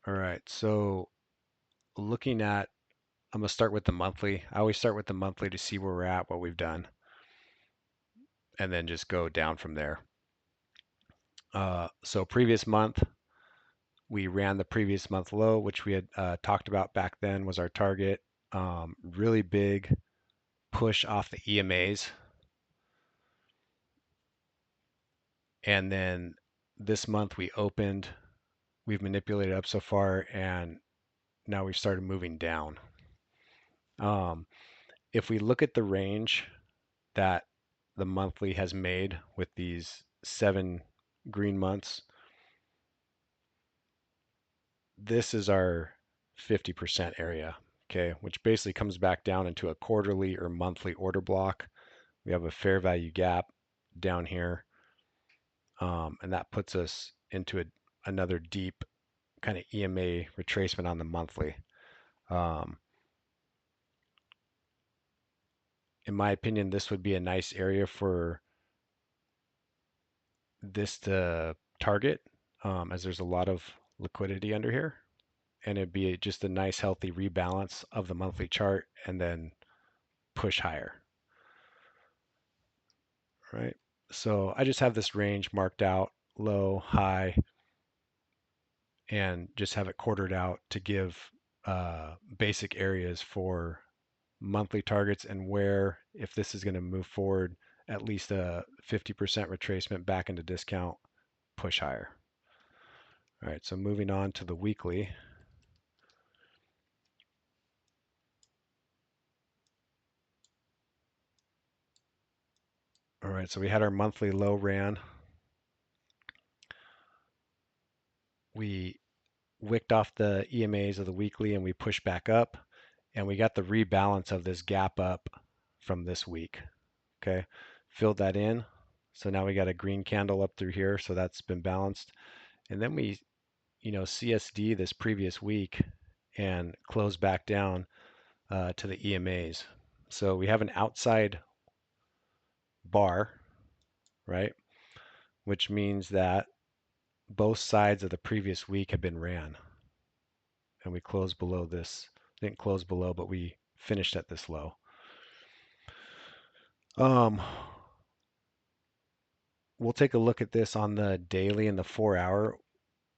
All right, so looking at, I'm gonna start with the monthly. I always start with the monthly to see where we're at, what we've done, and then just go down from there. So previous month, we ran the previous month low, which we had talked about back then was our target. Really big push off the EMAs. And then this month we've manipulated up so far, and now we've started moving down. Um, if we look at the range that the monthly has made with these 7 green months, this is our 50% area, okay, which basically comes back down into a quarterly or monthly order block. We have a fair value gap down here, and that puts us into another deep kind of EMA retracement on the monthly. Um, in my opinion, this would be a nice area for this to target, as there's a lot of liquidity under here, and it'd be just a nice healthy rebalance of the monthly chart and then push higher, right? So I just have this range marked out, low, high, and just have it quartered out to give basic areas for monthly targets and where, if this is going to move forward, at least a 50% retracement back into discount, push higher. All right, so moving on to the weekly. All right, so we had our monthly low ran. We wicked off the EMAs of the weekly and we pushed back up, and we got the rebalance of this gap up from this week. Okay, filled that in. So now we got a green candle up through here, so that's been balanced. And then we, CSD this previous week and closed back down to the EMAs. So we have an outside bar, right? Which means that both sides of the previous week have been ran. And we closed below this. Didn't close below, but we finished at this low. Um, we'll take a look at this on the daily and the 4 hour.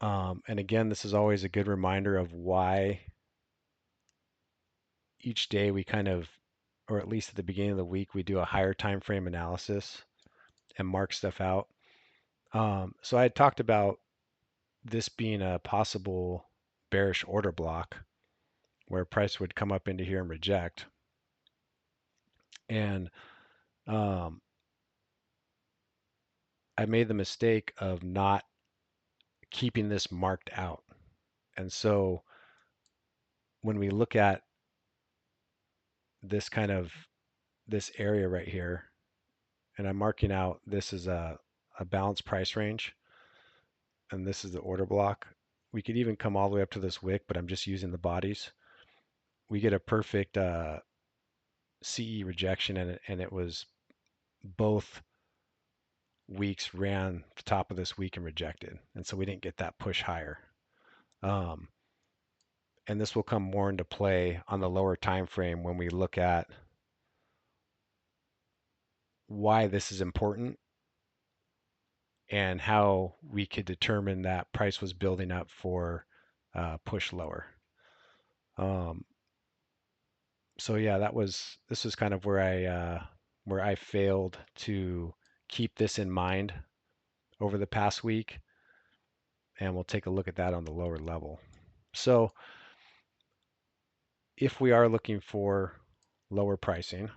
And again, this is always a good reminder of why each day we kind of, or at least at the beginning of the week, we do a higher time frame analysis and mark stuff out. So I had talked about this being a possible bearish order block where price would come up into here and reject. And um, I made the mistake of not keeping this marked out. And so when we look at this kind of this area right here, and I'm marking out this is a balanced price range, and this is the order block. We could even come all the way up to this wick, but I'm just using the bodies. We get a perfect CE rejection, and it was both weeks ran the top of this week and rejected, and so we didn't get that push higher. Um, and this will come more into play on the lower time frame when we look at why this is important and how we could determine that price was building up for push lower. Um, so yeah, this was kind of where I failed to keep this in mind over the past week, and we'll take a look at that on the lower level. So if we are looking for lower pricing,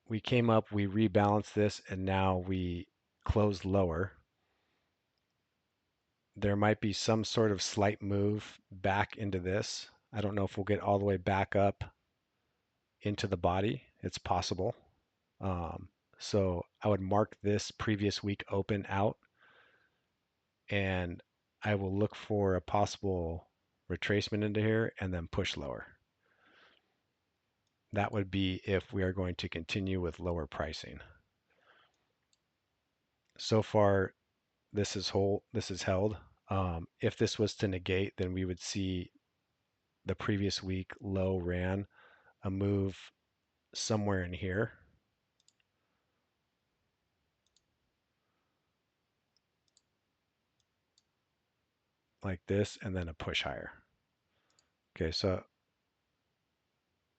we came up, we rebalanced this, and now we closed lower. There might be some sort of slight move back into this. I don't know if we'll get all the way back up into the body. It's possible. Um, so I would mark this previous week open out, and I will look for a possible retracement into here and then push lower. That would be if we are going to continue with lower pricing. So far, this is held. If this was to negate, then we would see the previous week low ran a move somewhere in here, like this, and then a push higher. Okay, so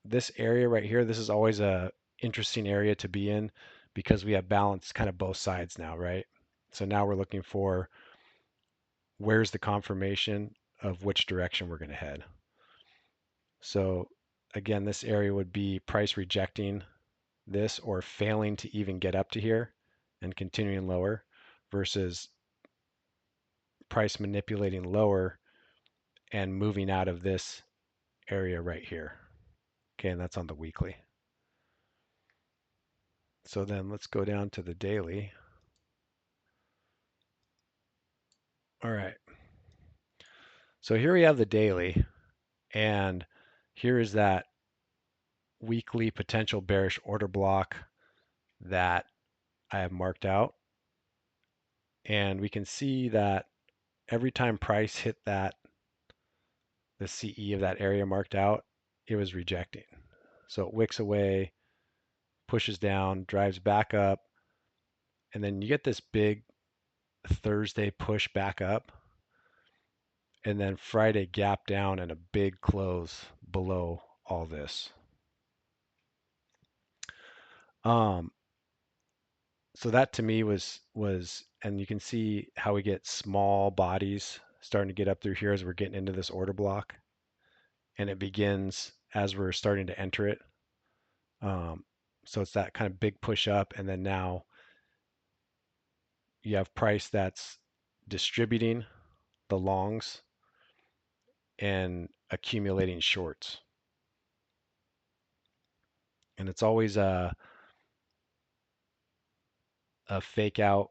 this area right here, this is always a interesting area to be in because we have balance kind of both sides now, right? So now we're looking for where's the confirmation of which direction we're going to head. So again, this area would be price rejecting this or failing to even get up to here and continuing lower versus price manipulating lower and moving out of this area right here. Okay, and that's on the weekly. So then let's go down to the daily. All right. So here we have the daily, and here is that weekly potential bearish order block that I have marked out. And we can see that every time price hit the CE of that area marked out, it was rejecting. So it wicks away, pushes down, drives back up, and then you get this big Thursday push back up, and then Friday gap down and a big close below all this. Um, so that to me was, and you can see how we get small bodies starting to get up through here as we're getting into this order block, and it begins as we're starting to enter it. Um, so it's that kind of big push up, and then now you have price that's distributing the longs and accumulating shorts. And it's always a fake out,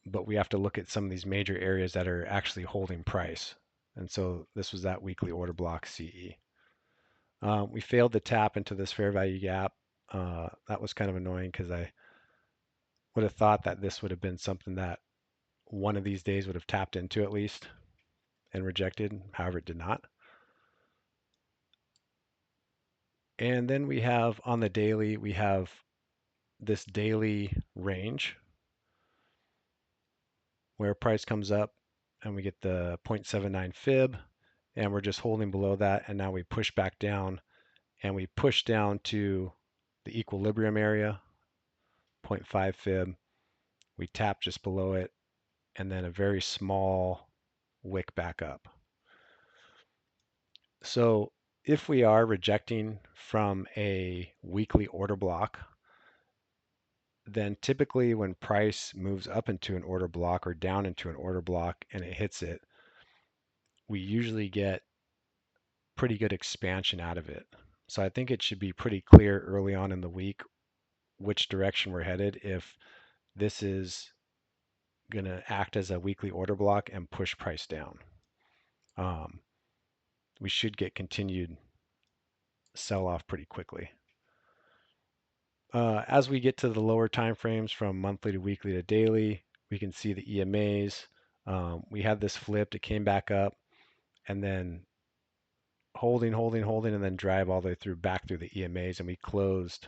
but we have to look at some of these major areas that are actually holding price. And so this was that weekly order block CE. We failed to tap into this fair value gap. That was kind of annoying because I would have thought that this would have been something that one of these days would have tapped into at least and rejected. However, it did not. And then we have on the daily, we have this daily range where price comes up and we get the 0.79 fib and we're just holding below that, and now we push back down and we push down to the equilibrium area, 0.5 fib. We tap just below it and then a very small wick back up. So if we are rejecting from a weekly order block, then typically when price moves up into an order block or down into an order block and it hits it, we usually get pretty good expansion out of it. So I think it should be pretty clear early on in the week which direction we're headed if this is going to act as a weekly order block and push price down. Um, we should get continued sell off pretty quickly. As we get to the lower time frames from monthly to weekly to daily, we can see the EMAs. We had this flipped, it came back up, and then holding, and then drive all the way through back through the EMAs, and we closed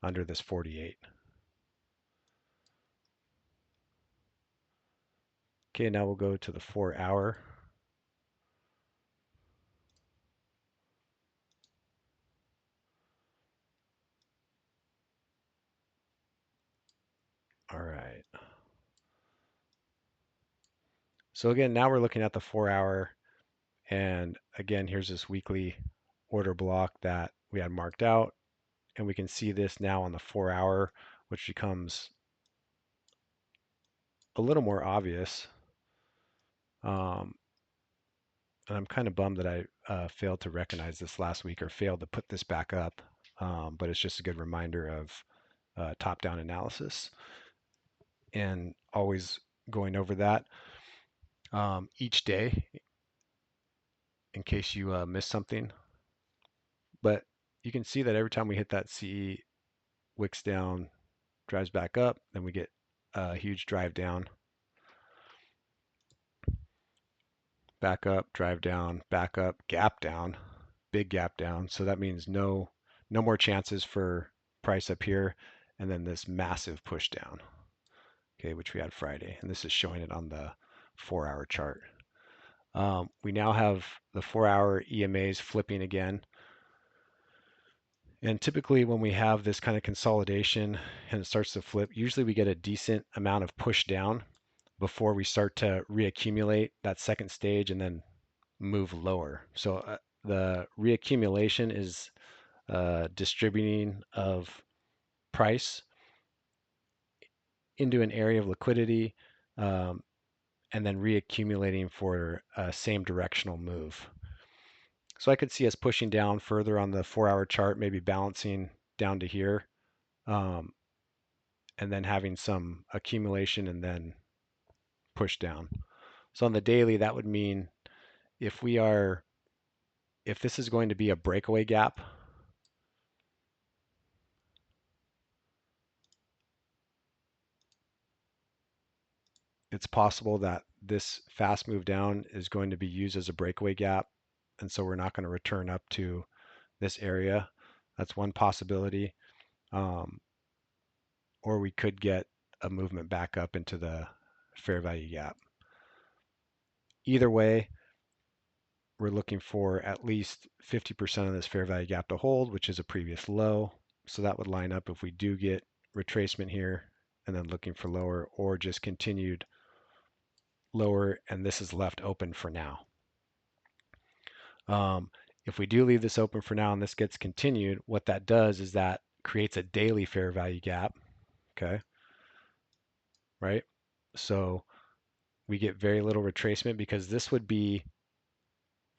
under this 48. Okay, now we'll go to the 4 hour. All right. So again, now we're looking at the 4 hour, and again, here's this weekly order block that we had marked out, and we can see this now on the 4 hour, which becomes a little more obvious. Um, and I'm kind of bummed that I failed to recognize this last week or failed to put this back up, but it's just a good reminder of top-down analysis and always going over that each day in case you miss something. But you can see that every time we hit that CE, wicks down, drives back up, then we get a huge drive down. back up, drive down, back up, gap down, big gap down. So that means no more chances for price up here, and then this massive push down, okay, which we had Friday, and this is showing it on the 4-hour chart. We now have the 4-hour EMAs flipping again. And typically when we have this kind of consolidation and it starts to flip, usually we get a decent amount of push down before we start to reaccumulate that second stage and then move lower. So the reaccumulation is distributing of price into an area of liquidity, um, and then reaccumulating for a same directional move. So I could see us pushing down further on the 4-hour chart, maybe balancing down to here, um, and then having some accumulation and then push down. So on the daily, that would mean if we are, if this is going to be a breakaway gap, it's possible that this fast move down is going to be used as a breakaway gap. And so we're not going to return up to this area. That's one possibility. Um, or we could get a movement back up into the fair value gap. Either way, we're looking for at least 50% of this fair value gap to hold, which is a previous low. So that would line up if we do get retracement here and then looking for lower, or just continued lower and this is left open for now. If we do leave this open for now and this gets continued, what that does is that creates a daily fair value gap, okay, right? So we get very little retracement because this would be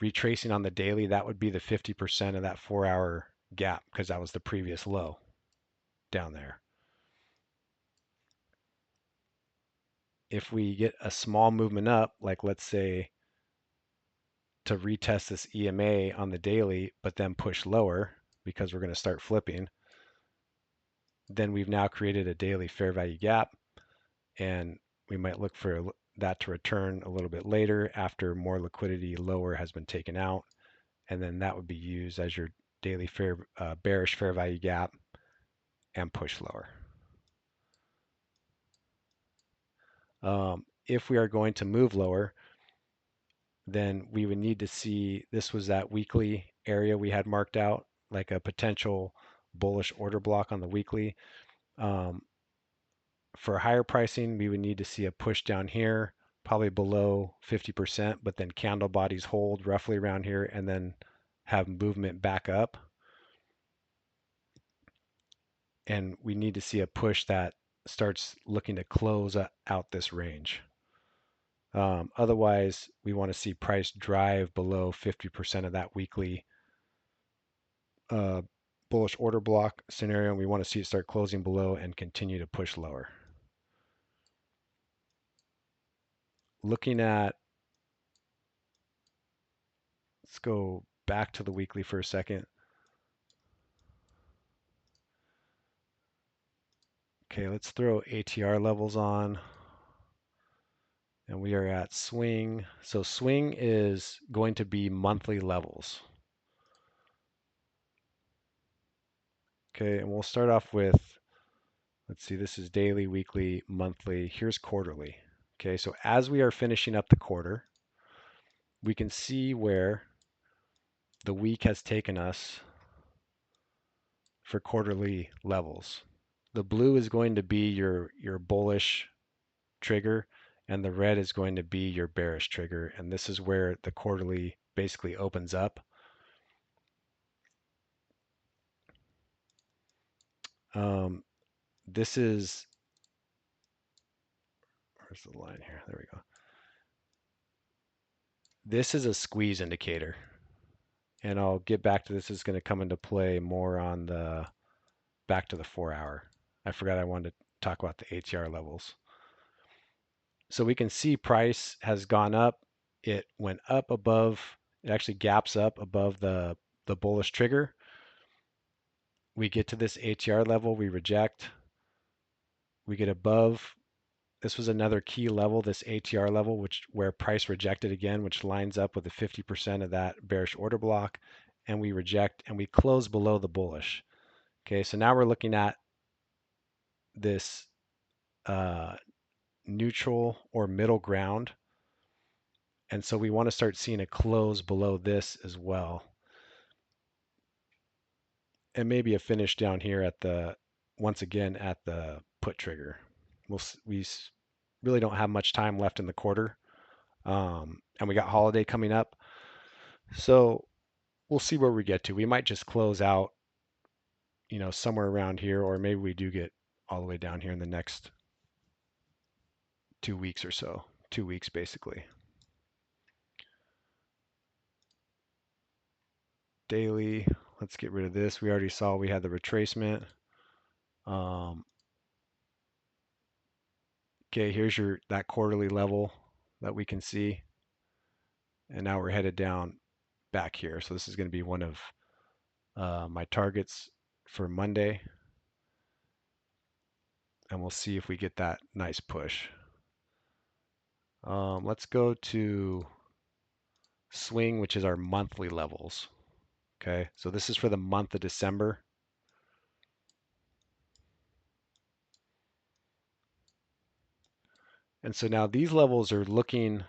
retracing on the daily. That would be the 50% of that 4-hour gap because that was the previous low down there. If we get a small movement up, like let's say to retest this EMA on the daily, but then push lower because we're going to start flipping, then we've now created a daily fair value gap, and we might look for that to return a little bit later after more liquidity lower has been taken out, and then that would be used as your daily bearish fair value gap and push lower. If we are going to move lower, then we would need to see, this was that weekly area we had marked out, like a potential bullish order block on the weekly. For higher pricing, we would need to see a push down here, probably below 50%, but then candle bodies hold roughly around here and then have movement back up. And we need to see a push that starts looking to close out this range. Otherwise, we want to see price drive below 50% of that weekly bullish order block scenario. And we want to see it start closing below and continue to push lower. Looking at, let's go back to the weekly for a second. Okay, let's throw ATR levels on. And we are at swing. So swing is going to be monthly levels. Okay, and we'll start off with, let's see, this is daily, weekly, monthly. Here's quarterly. Okay, so as we are finishing up the quarter, we can see where the week has taken us for quarterly levels. The blue is going to be your bullish trigger, and the red is going to be your bearish trigger. And this is where the quarterly basically opens up. This is, where's the line here? There we go. This is a squeeze indicator. And I'll get back to this. Is going to come into play more on the back to the 4-hour. I forgot I wanted to talk about the ATR levels. So we can see price has gone up. It went up above, it actually gaps up above the bullish trigger. We get to this ATR level, we reject. We get above This was another key level, this ATR level, which where price rejected again, which lines up with the 50% of that bearish order block, and we reject and we close below the bullish. Okay, so now we're looking at this uh, neutral or middle ground, and so we want to start seeing a close below this as well, and maybe a finish down here at the once again at the put trigger. We really don't have much time left in the quarter, and we got holiday coming up, so we'll see where we get to. We might just close out, somewhere around here, or maybe we do get all the way down here in the next 2 weeks or so. 2 weeks basically. Daily. Let's get rid of this. We already saw we had the retracement. Um, okay, here's that quarterly level that we can see, and now we're headed down back here. So this is going to be one of my targets for Monday, and we'll see if we get that nice push. Let's go to swing, which is our monthly levels. Okay, so this is for the month of December. And so now these levels are looking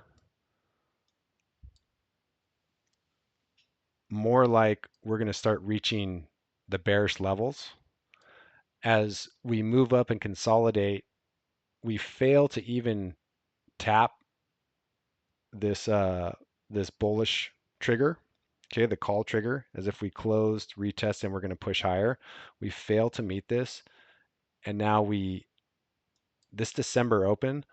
more like we're going to start reaching the bearish levels. As we move up and consolidate, we fail to even tap this bullish trigger, okay, the call trigger, as if we closed, retest, and we're going to push higher. We fail to meet this, and now this December open,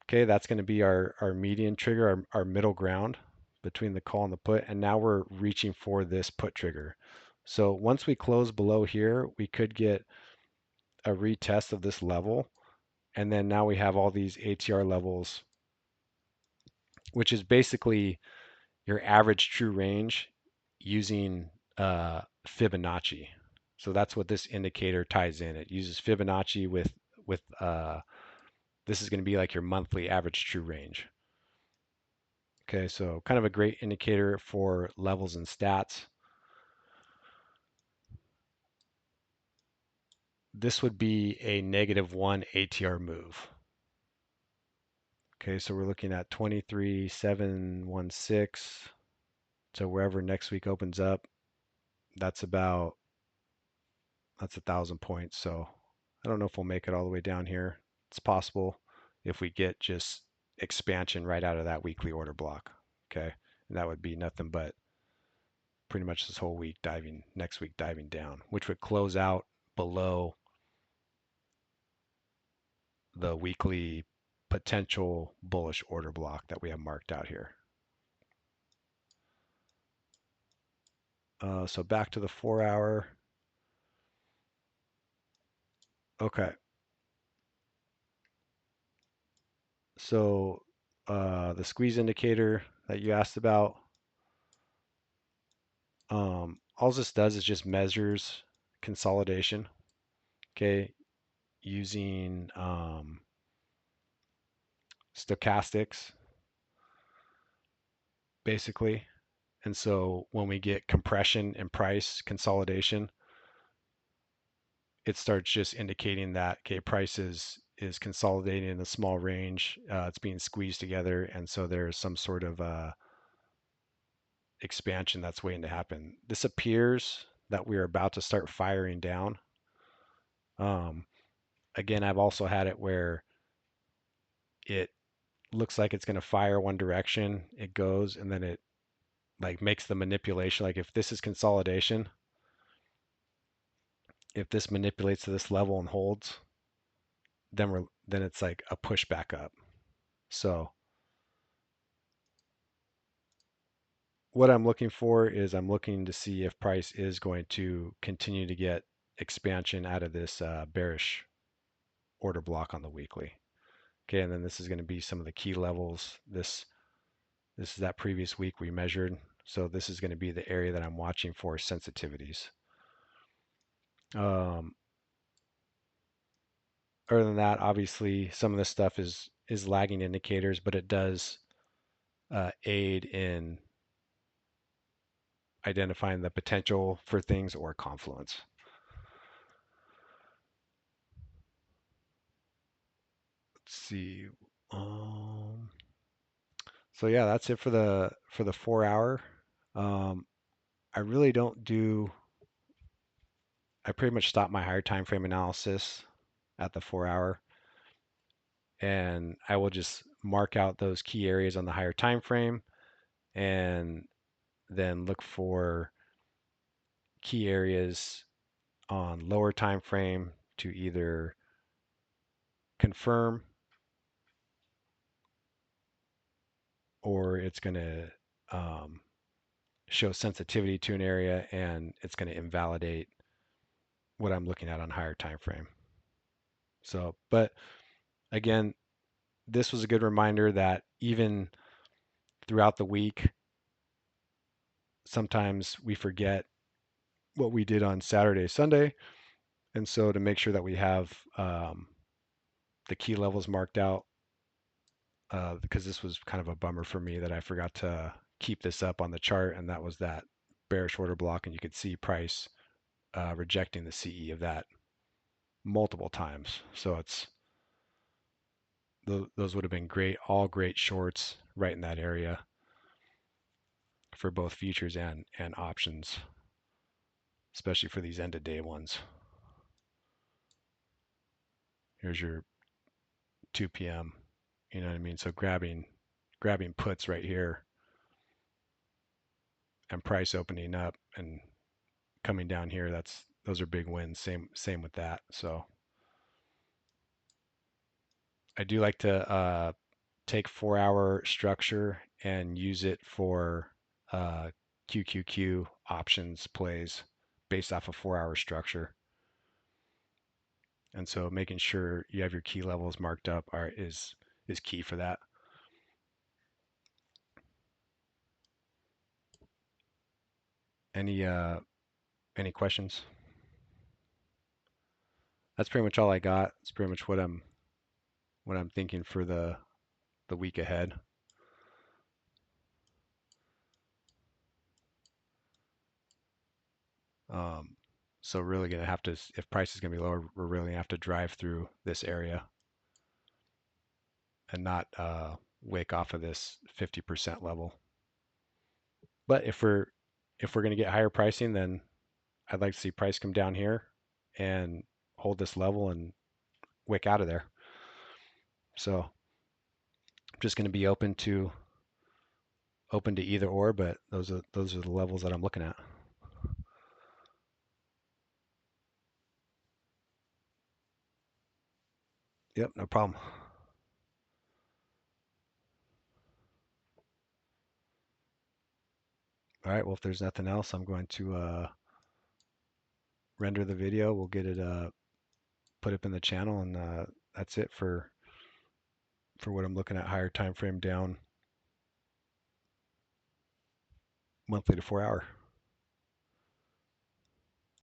okay, that's going to be our median trigger, our middle ground between the call and the put, and now we're reaching for this put trigger. So once we close below here, we could get a retest of this level, and then now we have all these ATR levels, which is basically your average true range using Fibonacci. So that's what this indicator ties in. It uses Fibonacci with this is going to be like your monthly average true range. Okay, so kind of a great indicator for levels and stats. This would be a -1 ATR move. Okay, so we're looking at 23,716. So wherever next week opens up, that's 1,000 points. So I don't know if we'll make it all the way down here. It's possible if we get just expansion right out of that weekly order block. Okay, and that would be nothing but pretty much this whole week next week diving down, which would close out below the weekly potential bullish order block that we have marked out here. So back to the 4 hour. Okay. So the squeeze indicator that you asked about, all this does is just measures consolidation, okay, using stochastics, basically. And so when we get compression and price consolidation, it starts just indicating that, okay, price is consolidating in a small range. It's being squeezed together, and so there's some sort of expansion that's waiting to happen. This appears that we are about to start firing down. Um, Again, I've also had it where it looks like it's going to fire one direction, it goes, and then it like makes the manipulation. Like if this is consolidation, if this manipulates to this level and holds, then it's like a push back up. So what I'm looking for is I'm looking to see if price is going to continue to get expansion out of this bearish order block on the weekly. Okay, and then this is going to be some of the key levels. This is that previous week we measured. So this is going to be the area that I'm watching for sensitivities. other than that, obviously some of this stuff is lagging indicators, but it does aid in identifying the potential for things or confluence. Let's see. Um, so yeah, that's it for the 4 hour. Um, I really don't do. I pretty much stop my higher time frame analysis at the 4 hour, and I will just mark out those key areas on the higher time frame, and then look for key areas on lower time frame to either confirm or it's going to show sensitivity to an area and it's going to invalidate what I'm looking at on higher time frame. So, but again, this was a good reminder that even throughout the week, sometimes we forget what we did on Saturday, Sunday. And so to make sure that we have the key levels marked out, because this was kind of a bummer for me that I forgot to keep this up on the chart, and that was that bearish order block, and you could see price rejecting the CE of that multiple times. So it's those would have been great, all great shorts right in that area for both futures and options, especially for these end of day ones. Here's your 2 p.m. You know what I mean? So grabbing puts right here and price opening up and coming down here, those are big wins. Same with that. So I do like to take 4 hour structure and use it for QQQ options plays based off of 4 hour structure. And so making sure you have your key levels marked up is key for that. Any questions? That's pretty much all I got. It's pretty much what I'm thinking for the week ahead. Um, so really gonna have to, if price is gonna be lower, we're really gonna have to drive through this area and not wick off of this 50% level. But if we're gonna get higher pricing, then I'd like to see price come down here and hold this level and wick out of there. So I'm just gonna be open to either or, but those are the levels that I'm looking at. Yep, no problem. All right, well, if there's nothing else, I'm going to render the video. We'll get it put up in the channel, and that's it for what I'm looking at. Higher time frame down monthly to 4 hour.